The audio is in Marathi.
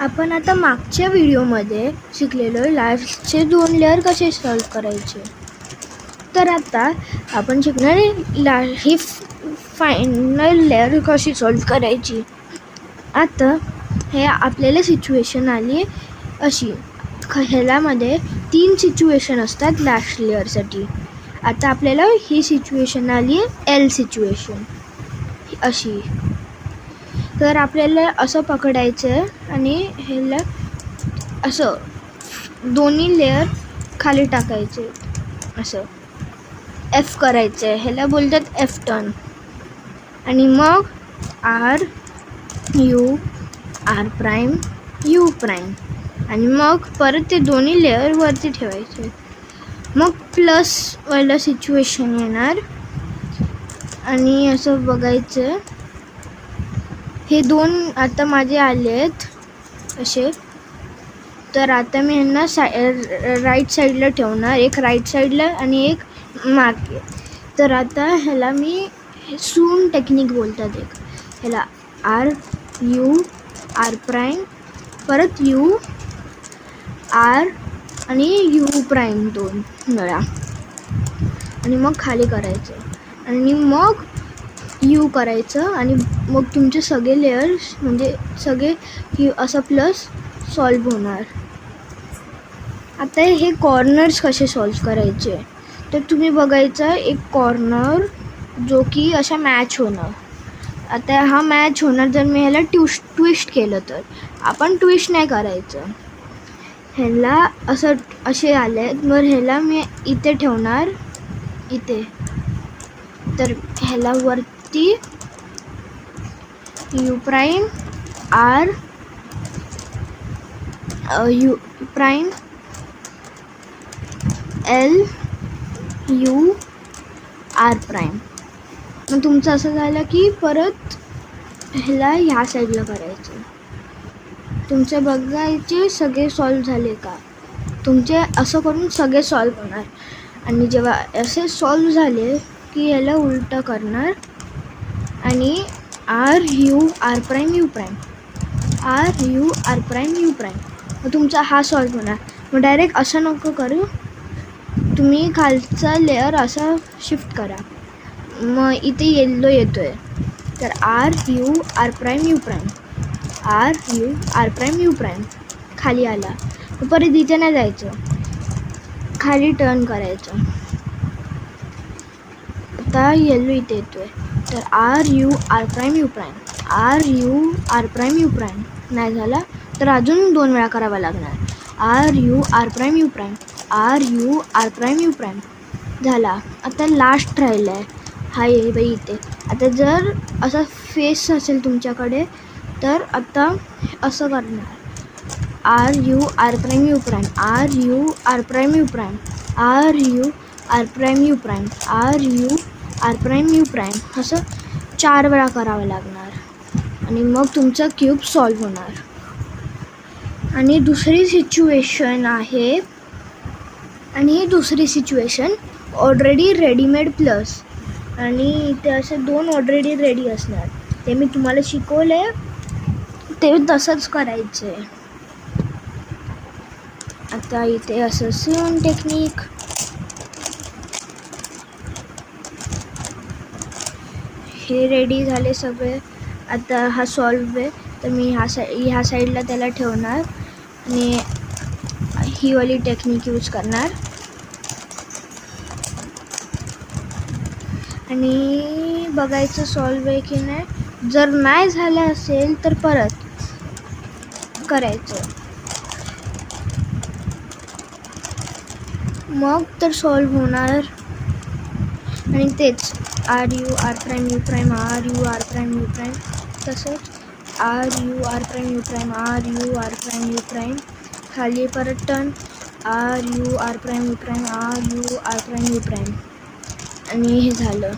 आपण आता मागच्या व्हिडिओमध्ये शिकलेलो लाईफचे 2 लेयर कसे सॉल्व करायचे. तर आता आपण शिकणार ही फायनल लेयर कशी सॉल्व करायची. आता हे आपल्याला सिच्युएशन आली अशी, ह्याच्यामध्ये 3 सिच्युएशन असतात लास्ट लेयरसाठी. आता आपल्याला ही सिच्युएशन आली एल सिच्युएशन अशी. तर आपल्याला असं पकडायचं आहे आणि ह्याला असं दोन्ही लेयर खाली टाकायचे, असं एफ करायचं आहे, ह्याला बोलतात एफ टर्न. आणि मग R U R prime U prime आणि मग परत ते दोन्ही लेयर वरती ठेवायचे. मग प्लसवाला सिच्युएशन येणार आणि असं बघायचं. हे 2 आता माझे आले आहेत असे. तर आता मी ह्यांना राईट साईडला ठेवणार, एक राईट साईडला आणि एक मागे. तर आता ह्याला मी सून टेक्निक बोलतात. एक ह्याला आर यू आर प्राईम, परत यू आर आणि यू प्राईम 2 वेळा आणि मग खाली करायचं आणि मग यू करायचं आणि मग तुमचे सगळे लेयर्स म्हणजे सगळे यू असं प्लस सॉल्व होणार. आता हे कॉर्नर्स कसे सॉल्व करायचे. तर तुम्ही बघायचा एक कॉर्नर जो की अशा मॅच होणार. आता हा मॅच होणार जर मी ह्याला ट्विस्ट केलं तर. आपण ट्विस्ट नाही करायचं, ह्याला असं असे आले तर ह्याला मी इथे ठेवणार, इथे. तर ह्याला वरती U prime R U prime L U R prime. मग तुमचं असं झालं की परत ह्याला ह्या साईडला करायचं. तुमचे बघायचे सगळे सॉल्व झाले का. तुमचे असं करून सगळे सॉल्व होणार. आणि जेव्हा असे सॉल्व झाले की ह्याला उलटं करणार आणि R U R prime U prime R U R prime U prime. मग तुमचा हा सॉल्व होणार. मग डायरेक्ट असं नको करू, तुम्ही खालचा लेअर असा शिफ्ट करा. मग इथे येल्लो येतो आहे. तर R U R prime U prime R U R prime U prime खाली आला. परत इथे नाही जायचं, खाली टर्न करायचं. आता येल्लो इथे येतो आहे. तर R U R prime U prime R U R prime U prime नाही झाला तर अजून 2 वेळा करावा लागणार. R U R prime U prime R U R prime U prime झाला. आता लास्ट राहिलं आहे हा ये बाई इथे. आता जर असा फेस असेल तुमच्याकडे तर आता असं करणार. R U R prime U prime R U R prime U prime R U R prime U prime R U R prime U prime असं 4 वेळा करावं लागणार आणि मग तुमचा क्यूब सॉल्व होणार. आणि दुसरी सिच्युएशन आहे, आणि ही दुसरी सिच्युएशन ऑलरेडी रेडीमेड प्लस. आणि इथे असे 2 ऑलरेडी रेडी असणार. ते मी तुम्हाला शिकवले ते तसंच करायचं आहे. आता इथे असं सून टेक्निक. हे रेडी झाले सगळे. आता हा सॉल्व आहे तर मी ह्या साईडला त्याला ठेवणार आणि ही वाली टेक्निक यूज करणार. आणि बघायचं सॉल्व आहे की नाही. जर नाही झालं असेल तर परत करायचं, मग तर सॉल्व होणार. आणि तेच R U R prime U prime R U R prime U prime तसंच R U R prime U prime R U R prime U prime खाली परत turn R U R prime U prime R U R prime U prime आणि हे झालं.